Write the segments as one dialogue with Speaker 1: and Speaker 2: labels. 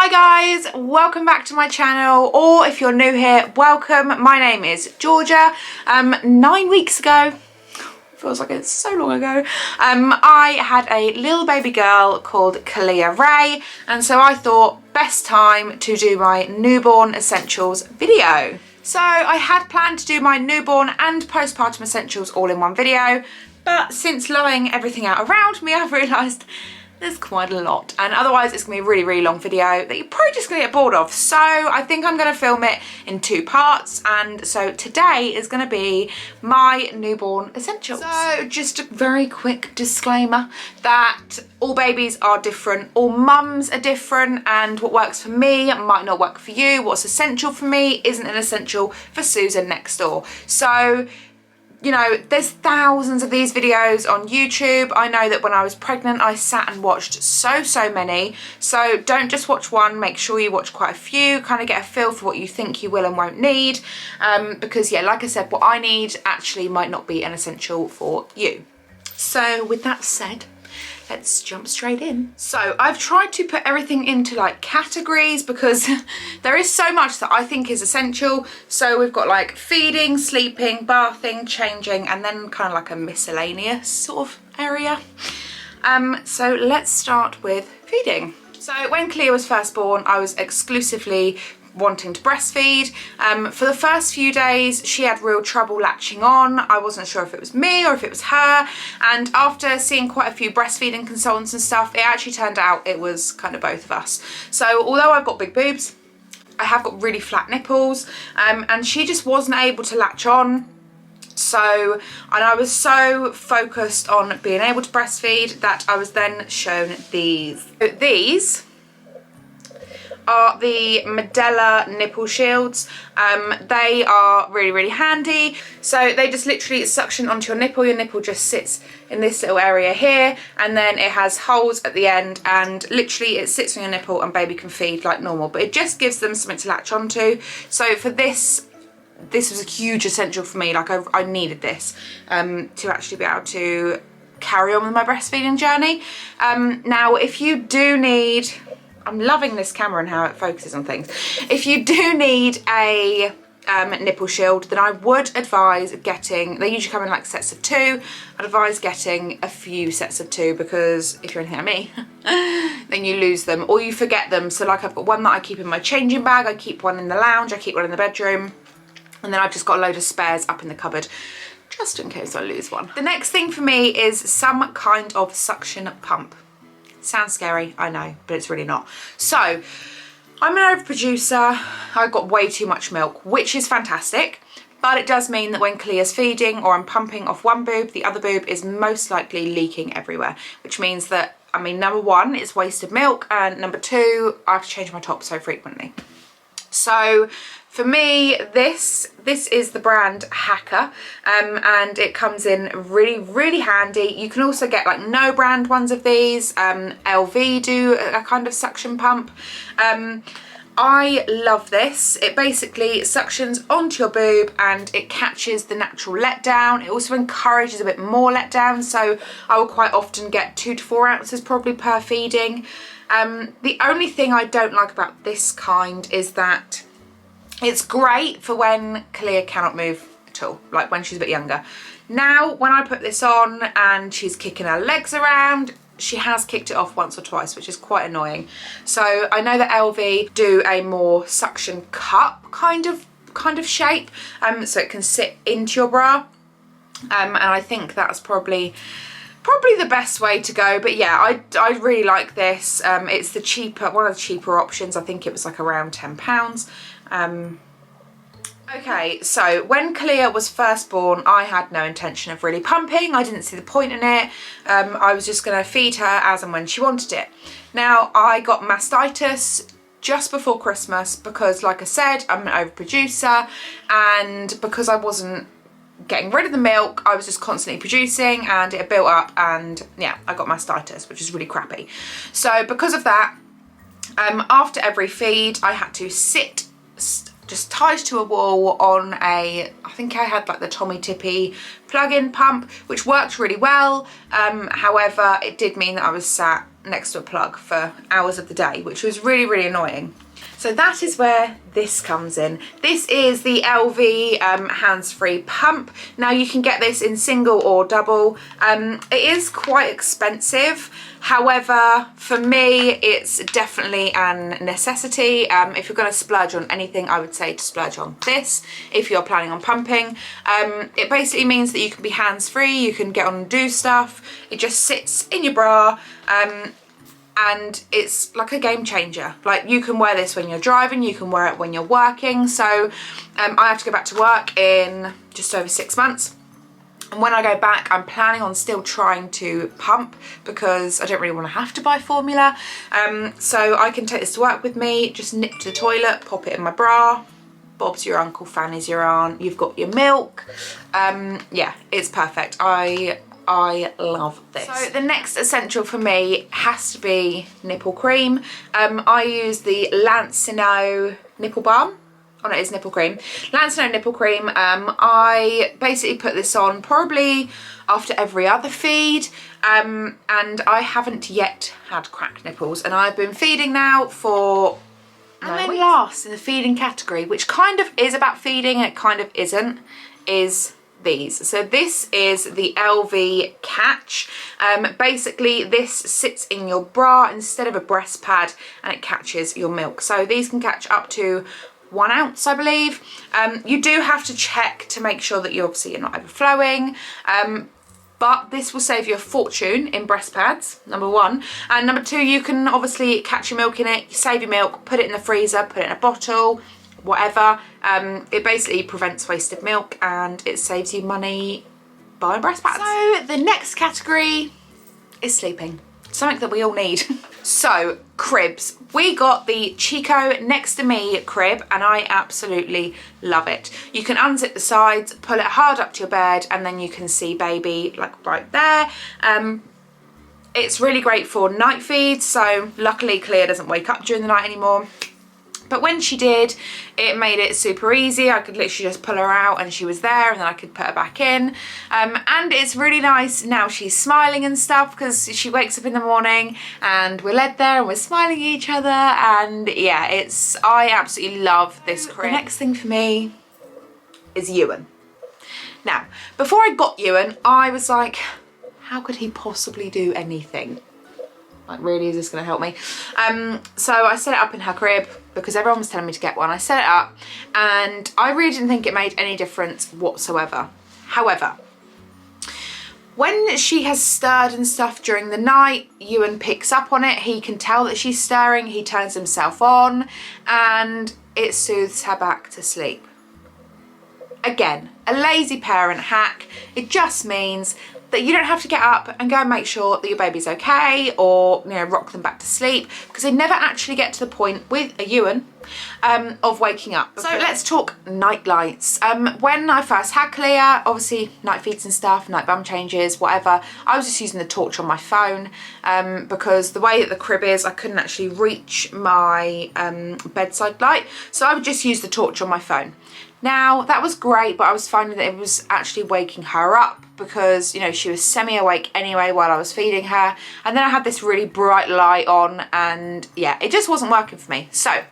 Speaker 1: Hi guys, welcome back to my channel, or if you're new here, welcome. My name is Georgia. 9 weeks ago, feels like it's so long ago, I had a little baby girl called Kalia Ray, and so I thought best time to do my newborn essentials video. So I had planned to do my newborn and postpartum essentials all in one video, but since blowing everything out around me, I've realised there's quite a lot, and otherwise it's gonna be a really long video that you're probably just gonna get bored of. So I think I'm gonna film it in 2 parts, and so today is gonna be my newborn essentials. So just a very quick disclaimer that all babies are different, all mums are different, and what works for me might not work for you. What's essential for me isn't an essential for Susan next door. So, you know, there's thousands of these videos on YouTube. I know that when I was pregnant, I sat and watched so many. So don't just watch one, make sure you watch quite a few, kind of get a feel for what you think you will and won't need. Because yeah, like I said, what I need actually might not be an essential for you. So with that said, let's jump straight in. So I've tried to put everything into like categories because there is so much that I think is essential. So we've got like feeding, sleeping, bathing, changing, and then kind of like a miscellaneous sort of area. So let's start with feeding. So when Kalia was first born, I was exclusively wanting to breastfeed. For the first few days she had real trouble latching on. I wasn't sure if it was me or if it was her, and after seeing quite a few breastfeeding consultants and stuff, it actually turned out it was kind of both of us. So although I've got big boobs, I have got really flat nipples, and she just wasn't able to latch on. So, and I was so focused on being able to breastfeed that I was then shown these. These are the Nipple Shields. They are really handy. So they just literally suction onto your nipple just sits in this little area here, and then it has holes at the end, and literally it sits on your nipple and baby can feed like normal, but it just gives them something to latch onto. So for this was a huge essential for me. Like I needed this to actually be able to carry on with my breastfeeding journey. Now if you do need, I'm loving this camera and how it focuses on things. If you do need a nipple shield, then I would advise getting, they usually come in like sets of 2. I'd advise getting a few sets of 2, because if you're anything like me, then you lose them or you forget them. So like I've got one that I keep in my changing bag, I keep one in the lounge, I keep one in the bedroom, and then I've just got a load of spares up in the cupboard just in case I lose one. The next thing for me is some kind of suction pump. Sounds scary, I know, but it's really not. So I'm an overproducer. I've got way too much milk, which is fantastic, but it does mean that when Kalia's feeding or I'm pumping off one boob, the other boob is most likely leaking everywhere, which means that, I mean, number 1, it's wasted milk, and number 2, I have to change my top so frequently. So for me, this is the brand Hacker, and it comes in really handy. You can also get like no brand ones of these. Elvie do a kind of suction pump. I love this. It basically suctions onto your boob and it catches the natural letdown. It also encourages a bit more letdown, so I will quite often get 2 to 4 ounces probably per feeding. The only thing I don't like about this kind is that it's great for when Kalia cannot move at all, like when she's a bit younger. Now, when I put this on and she's kicking her legs around, she has kicked it off once or twice, which is quite annoying. So I know that Elvie do a more suction cup kind of shape, so it can sit into your bra, and I think that's probably the best way to go. But yeah, I really like this. It's the cheaper, one of the cheaper options. I think it was like around £10. Okay, so when Kalia was first born, I had no intention of really pumping. I didn't see the point in it. I was just going to feed her as and when she wanted it. Now, I got mastitis just before Christmas because, like I said, I'm an overproducer, and because I wasn't getting rid of the milk, I was just constantly producing and it built up, and yeah, I got mastitis, which is really crappy. So because of that, after every feed, I had to sit just tied to a wall on I think I had like the Tommee Tippee plug-in pump, which worked really well. However, it did mean that I was sat next to a plug for hours of the day, which was really, really annoying. So that is where this comes in. This is the Elvie hands-free pump. Now you can get this in single or double. It is quite expensive. However, for me, it's definitely a necessity. If you're going to splurge on anything, I would say to splurge on this if you're planning on pumping. It basically means that you can be hands-free, you can get on and do stuff. It just sits in your bra. And it's like a game changer. Like, you can wear this when you're driving, you can wear it when you're working. So I have to go back to work in just over 6 months. And when I go back, I'm planning on still trying to pump because I don't really want to have to buy formula. So I can take this to work with me, just nip to the toilet, pop it in my bra. Bob's your uncle, Fanny's your aunt, you've got your milk. Yeah, it's perfect. I love this. So the next essential for me has to be nipple cream. I use the Lansinoh nipple balm. Oh no, it's nipple cream. Lansinoh nipple cream. I basically put this on probably after every other feed. And I haven't yet had cracked nipples. And I've been feeding now for... And then last in the feeding category, which kind of is about feeding, it kind of isn't, is these. So this is the Elvie Catch. Basically this sits in your bra instead of a breast pad and it catches your milk. So these can catch up to 1 ounce, I believe. You do have to check to make sure that you're not overflowing. But this will save you a fortune in breast pads, number 1. And number 2, you can obviously catch your milk in it, save your milk, put it in the freezer, put it in a bottle, whatever. It basically prevents wasted milk and it saves you money buying breast pads. So the next category is sleeping, something that we all need. So cribs, we got the Chico Next to Me crib and I absolutely love it. You can unzip the sides, pull it hard up to your bed and then you can see baby like right there. It's really great for night feeds, so luckily Clea doesn't wake up during the night anymore. But when she did, it made it super easy. I could literally just pull her out and she was there and then I could put her back in. And it's really nice now she's smiling and stuff because she wakes up in the morning and we're led there and we're smiling at each other. And yeah, I absolutely love this crib. The next thing for me is Ewan. Now, before I got Ewan, I was like, how could he possibly do anything? Like, really, is this going to help me? So I set it up in her crib because everyone was telling me to get one. I set it up and I really didn't think it made any difference whatsoever. However, when she has stirred and stuff during the night, Ewan picks up on it. He can tell that she's stirring. He turns himself on and it soothes her back to sleep. Again, a lazy parent hack. It just means that you don't have to get up and go and make sure that your baby's okay or, you know, rock them back to sleep because they never actually get to the point with a Ewan of waking up. So let's talk night lights. When I first had Clea, obviously night feeds and stuff, night bum changes, whatever, I was just using the torch on my phone because the way that the crib is, I couldn't actually reach my bedside light. So I would just use the torch on my phone. Now, that was great, but I was finding that it was actually waking her up because, you know, she was semi-awake anyway while I was feeding her. And then I had this really bright light on and, yeah, it just wasn't working for me. So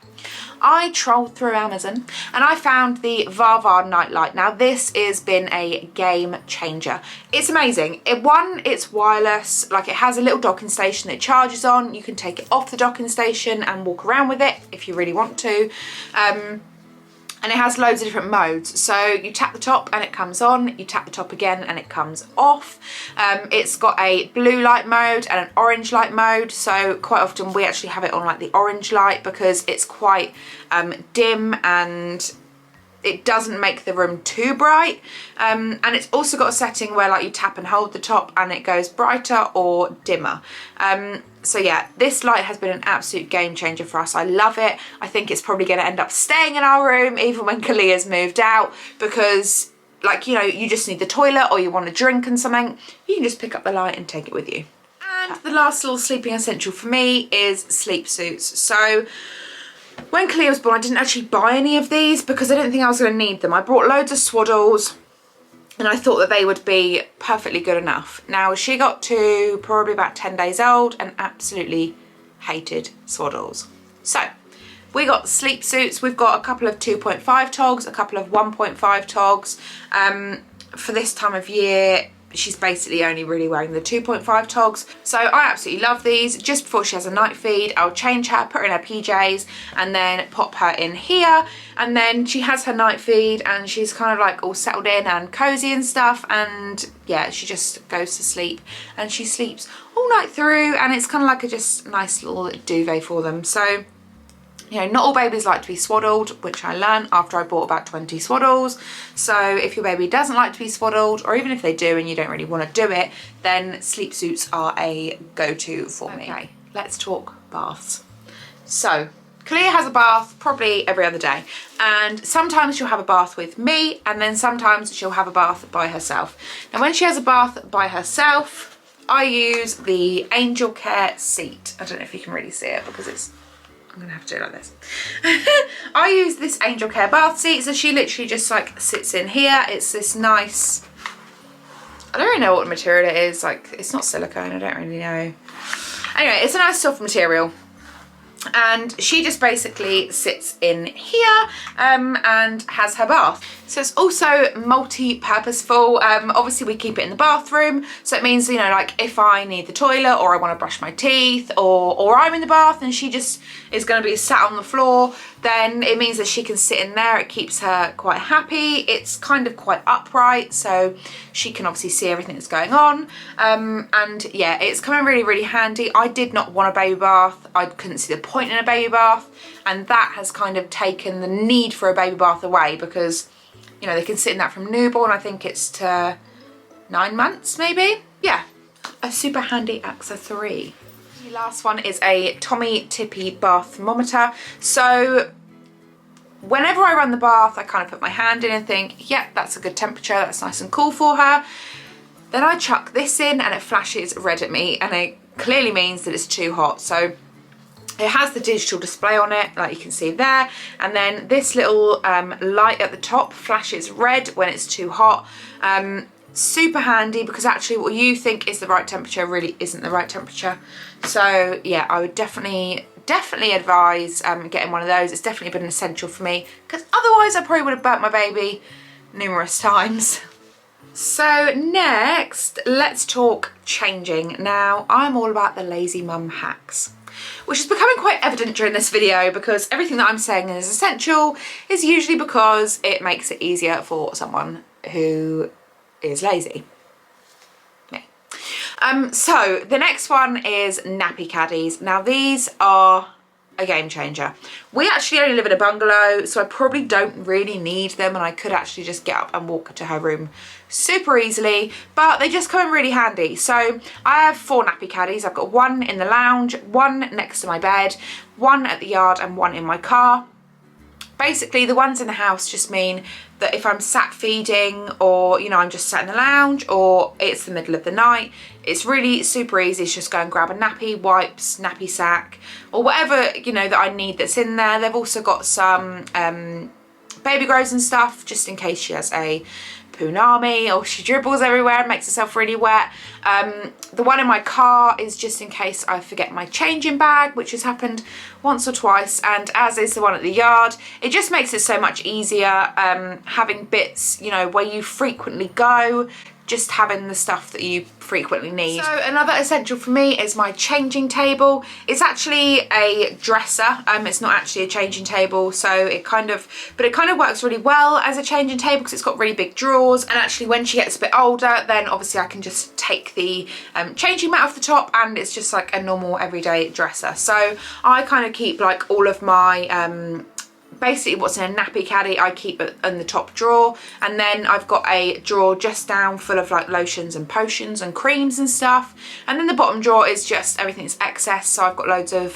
Speaker 1: I trolled through Amazon and I found the Vava Nightlight. Now, this has been a game changer. It's amazing. It's wireless. Like, it has a little docking station that it charges on. You can take it off the docking station and walk around with it if you really want to. And it has loads of different modes. So you tap the top and it comes on, you tap the top again and it comes off. It's got a blue light mode and an orange light mode. So quite often we actually have it on like the orange light because it's quite dim and it doesn't make the room too bright. And it's also got a setting where like you tap and hold the top and it goes brighter or dimmer. So yeah, this light has been an absolute game changer for us. I love it. I think it's probably going to end up staying in our room even when Kalea's moved out because, like, you know, you just need the toilet or you want a drink and something, you can just pick up the light and take it with you. And the last little sleeping essential for me is sleep suits. So when Clea was born, I didn't actually buy any of these because I didn't think I was going to need them. I brought loads of swaddles, and I thought that they would be perfectly good enough. Now she got to probably about 10 days old and absolutely hated swaddles. So we got sleep suits. We've got a couple of 2.5 togs, a couple of 1.5 togs. For this time of year, she's basically only really wearing the 2.5 togs. So I absolutely love these. Just before she has a night feed, I'll change her, put her in her PJs, and then pop her in here. And then she has her night feed and she's kind of like all settled in and cozy and stuff. And yeah, she just goes to sleep and she sleeps all night through, and it's kind of like a just nice little duvet for them. So, you know, not all babies like to be swaddled, which I learned after I bought about 20 swaddles. So if your baby doesn't like to be swaddled, or even if they do and you don't really want to do it, then sleep suits are a go-to for me. Okay, let's talk baths. So Clea has a bath probably every other day, and sometimes she'll have a bath with me, and then sometimes she'll have a bath by herself. Now when she has a bath by herself, I use the Anglecare seat. I don't know if you can really see it because it's, I'm gonna have to do it like this. I use this Anglecare bath seat, so she literally just like sits in here. It's this nice, I don't really know what material it is, like it's not silicone, I don't really know. Anyway, it's a nice soft material. And she just basically sits in here and has her bath. So it's also multi-purposeful. Obviously we keep it in the bathroom, so it means, you know, like if I need the toilet or I want to brush my teeth, or I'm in the bath and she just is going to be sat on the floor, then it means that she can sit in there. It keeps her quite happy. It's kind of quite upright, so she can obviously see everything that's going on. And yeah, it's coming really, really handy. I did not want a baby bath. I couldn't see the point in a baby bath, and that has kind of taken the need for a baby bath away, because, you know, they can sit in that from newborn, I think it's to 9 months maybe. Yeah, a super handy accessory. The last one is a Tommee Tippee bath thermometer. So whenever I run the bath, I kind of put my hand in and think, yep, that's a good temperature, that's nice and cool for her. Then I chuck this in and it flashes red at me, and it clearly means that it's too hot. So it has the digital display on it, like you can see there, and then this little light at the top flashes red when it's too hot. Super handy, because actually what you think is the right temperature really isn't the right temperature. So yeah, I would definitely advise getting one of those. It's definitely been essential for me, because otherwise I probably would have burnt my baby numerous times. So next, let's talk changing. Now, I'm all about the lazy mum hacks, which is becoming quite evident during this video, because everything that I'm saying is essential is usually because it makes it easier for someone who is lazy. Me. So the next one is Nappy Caddies. Now these are a game changer. We actually only live in a bungalow, so I probably don't really need them, and I could actually just get up and walk to her room super easily, but they just come in really handy. So I have 4 Nappy Caddies. I've got one in the lounge, one next to my bed, one at the yard, and one in my car. Basically, the ones in the house just mean that if I'm sat feeding, or, you know, I'm just sat in the lounge, or it's the middle of the night, it's really super easy to just go and grab a nappy, wipes, nappy sack, or whatever, you know, that I need that's in there. They've also got some baby grows and stuff, just in case she has a punami or she dribbles everywhere and makes herself really wet. The one in my car is just in case I forget my changing bag, which has happened once or twice, and as is the one at the yard. It just makes it so much easier having bits, you know, where you frequently go, just having the stuff that you frequently need. So another essential for me is my changing table. It's actually a dresser, it's not actually a changing table, so it kind of works really well as a changing table, because it's got really big drawers, and actually when she gets a bit older, then obviously I can just take the changing mat off the top, and it's just like a normal everyday dresser. So I kind of keep like all of my basically what's in a nappy caddy, I keep it in the top drawer, and then I've got a drawer just down full of like lotions and potions and creams and stuff, and then the bottom drawer is just everything that's excess. So I've got loads of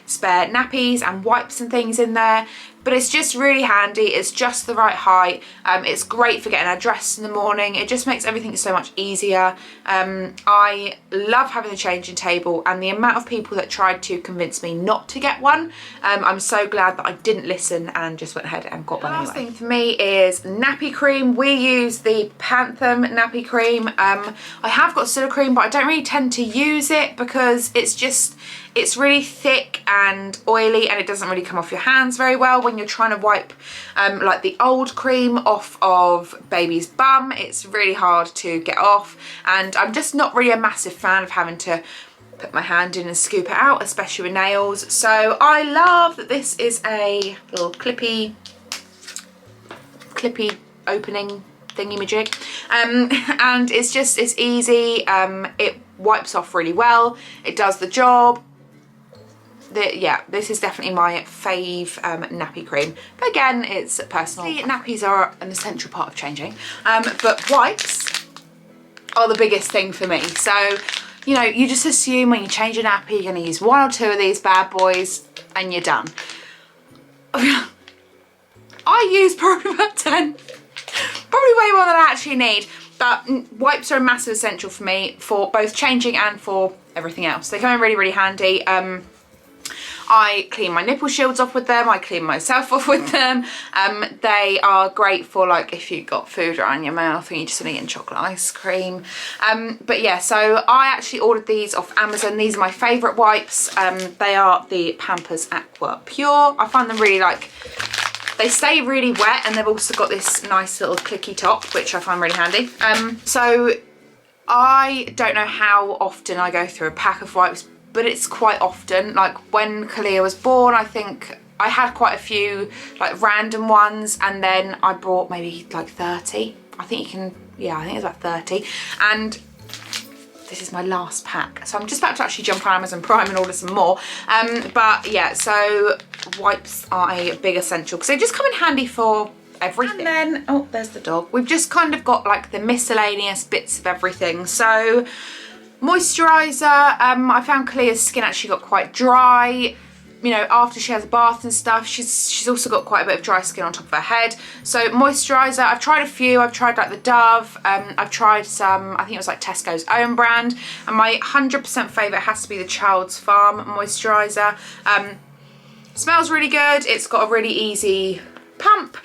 Speaker 1: spare nappies and wipes and things in there. but it's just really handy. It's just the right height. It's great for getting her dressed in the morning. It just makes everything so much easier. I love having the changing table, and the amount of people that tried to convince me not to get one, I'm so glad that I didn't listen and just went ahead and got one anyway. Last thing for me is nappy cream. We use the Panthem nappy cream. I have got Silla cream, but I don't really tend to use it because it's really thick and oily, and it doesn't really come off your hands very well when you're trying to wipe like the old cream off of baby's bum. It's really hard to get off, and I'm just not really a massive fan of having to put my hand in and scoop it out, especially with nails. So I love that this is a little clippy opening thingy-majig, and it's easy. It wipes off really well. It does the job. Yeah, this is definitely my fave nappy cream. But again, it's personal. See, nappies are an essential part of changing, but wipes are the biggest thing for me. So, you know, you just assume when you change a nappy, you're going to use 1 or 2 of these bad boys and you're done. I use probably about 10. Probably way more than I actually need. But wipes are a massive essential for me for both changing and for everything else. They come in really, really handy. I clean my nipple shields off with them. I clean myself off with them. They are great for like if you've got food around your mouth and you just want to eat chocolate ice cream. But yeah, so I actually ordered these off Amazon. These are my favourite wipes. They are the Pampers Aqua Pure. I find them really they stay really wet, and they've also got this nice little clicky top, which I find really handy. So I don't know how often I go through a pack of wipes, but it's quite often. Like when Kalia was born, I think I had quite a few like random ones, and then I bought maybe like 30. I think you can, yeah, I think it's about 30. And this is my last pack. So I'm just about to actually jump on Amazon Prime and order some more. But yeah, so wipes are a big essential because they just come in handy for everything. And then, oh, there's the dog. We've just kind of got like the miscellaneous bits of everything. So moisturiser, I found Kalia's skin actually got quite dry. You know, after she has a bath and stuff, she's also got quite a bit of dry skin on top of her head. So moisturiser, I've tried a few. I've tried like the Dove. I've tried some, I think it was like Tesco's own brand. And my 100% favourite has to be the Child's Farm moisturiser. Smells really good. It's got a really easy pump,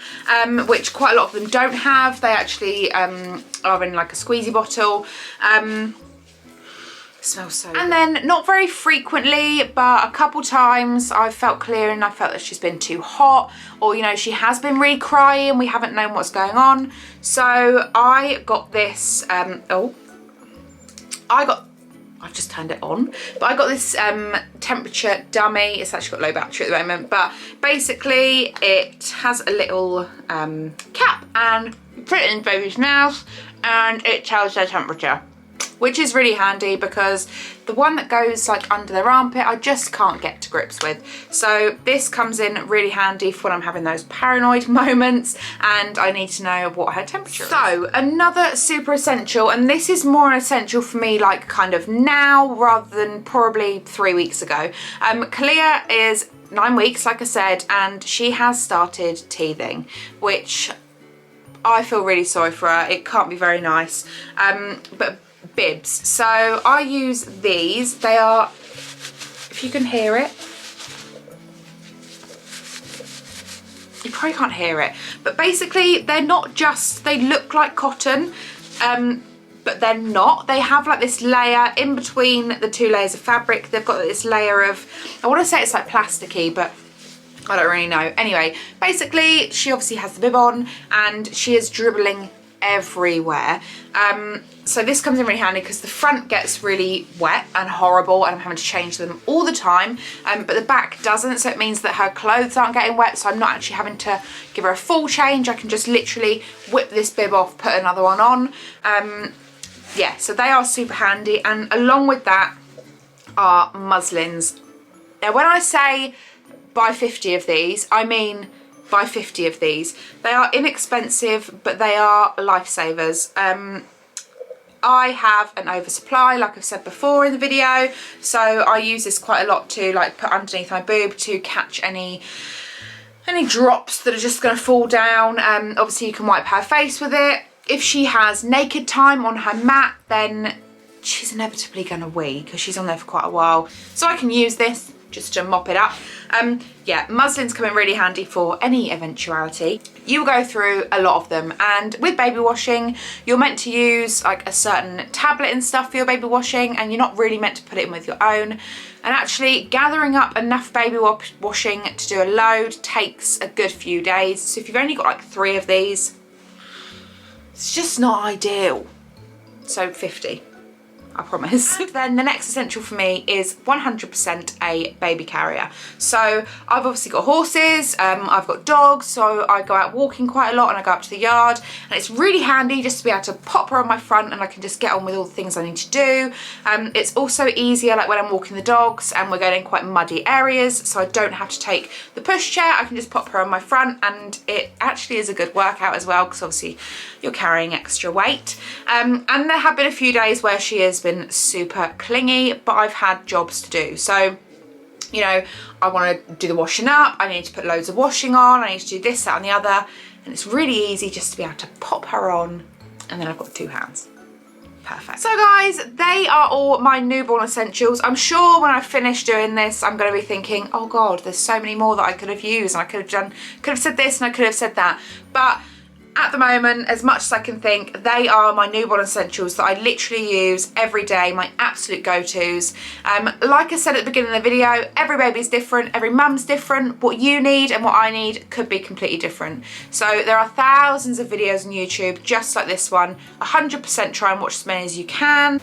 Speaker 1: which quite a lot of them don't have. They actually are in like a squeezy bottle. Smells so good. And then not very frequently, but a couple times I've felt clear and I felt that she's been too hot, or you know, she has been really crying, we haven't known what's going on. So I got this I've just turned it on, but I got this temperature dummy. It's actually got low battery at the moment, but basically it has a little cap, and you put it in baby's mouth and it tells their temperature, which is really handy because the one that goes like under their armpit, I just can't get to grips with. So this comes in really handy for when I'm having those paranoid moments and I need to know what her temperature is. So another super essential, and this is more essential for me like kind of now rather than probably 3 weeks ago. Kalia is 9 weeks, like I said, and she has started teething, which I feel really sorry for her. It can't be very nice. But bibs. So I use these. They are, if you can hear it, you probably can't hear it, but basically they're not just, they look like cotton, but they're not. They have like this layer in between the 2 layers of fabric. They've got this layer of, I want to say it's like plasticky, but I don't really know. Anyway, basically she obviously has the bib on and she is dribbling everywhere. So this comes in really handy because the front gets really wet and horrible and I'm having to change them all the time, but the back doesn't, so it means that her clothes aren't getting wet, so I'm not actually having to give her a full change. I can just literally whip this bib off, put another one on. Yeah, so they are super handy, and along with that are muslins. Now when I say buy 50 of these, I mean buy 50 of these. They are inexpensive, but they are lifesavers. I have an oversupply, like I've said before in the video, so I use this quite a lot to like put underneath my boob to catch any any drops that are just going to fall down. Obviously you can wipe her face with it. If she has naked time on her mat, then she's inevitably going to wee because she's on there for quite a while. So I can use this just to mop it up. Yeah, muslins come in really handy for any eventuality. You will go through a lot of them, and with baby washing, you're meant to use like a certain tablet and stuff for your baby washing, and you're not really meant to put it in with your own. And actually gathering up enough baby washing to do a load takes a good few days. So if you've only got like 3 of these, it's just not ideal. So 50. I promise. Then the next essential for me is 100% a baby carrier. So I've obviously got horses, I've got dogs, so I go out walking quite a lot and I go up to the yard, and it's really handy just to be able to pop her on my front and I can just get on with all the things I need to do. It's also easier like when I'm walking the dogs and we're going in quite muddy areas, so I don't have to take the pushchair. I can just pop her on my front, and it actually is a good workout as well because obviously you're carrying extra weight. And there have been a few days where she has been super clingy, but I've had jobs to do. So, you know, I want to do the washing up, I need to put loads of washing on, I need to do this, that and the other, and it's really easy just to be able to pop her on, and then I've got 2 hands. Perfect. So guys, they are all my newborn essentials. I'm sure when I finish doing this, I'm going to be thinking, oh God, there's so many more that I could have used, and I could have said this and I could have said that. But at the moment, as much as I can think, they are my newborn essentials that I literally use every day, my absolute go-tos. Like I said at the beginning of the video, every baby's different, every mum's different. What you need and what I need could be completely different. So there are thousands of videos on YouTube just like this one. 100% try and watch as many as you can.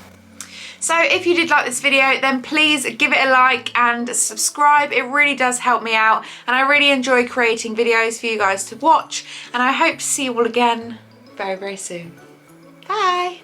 Speaker 1: So if you did like this video, then please give it a like and subscribe. It really does help me out, and I really enjoy creating videos for you guys to watch, and I hope to see you all again very, very soon. Bye.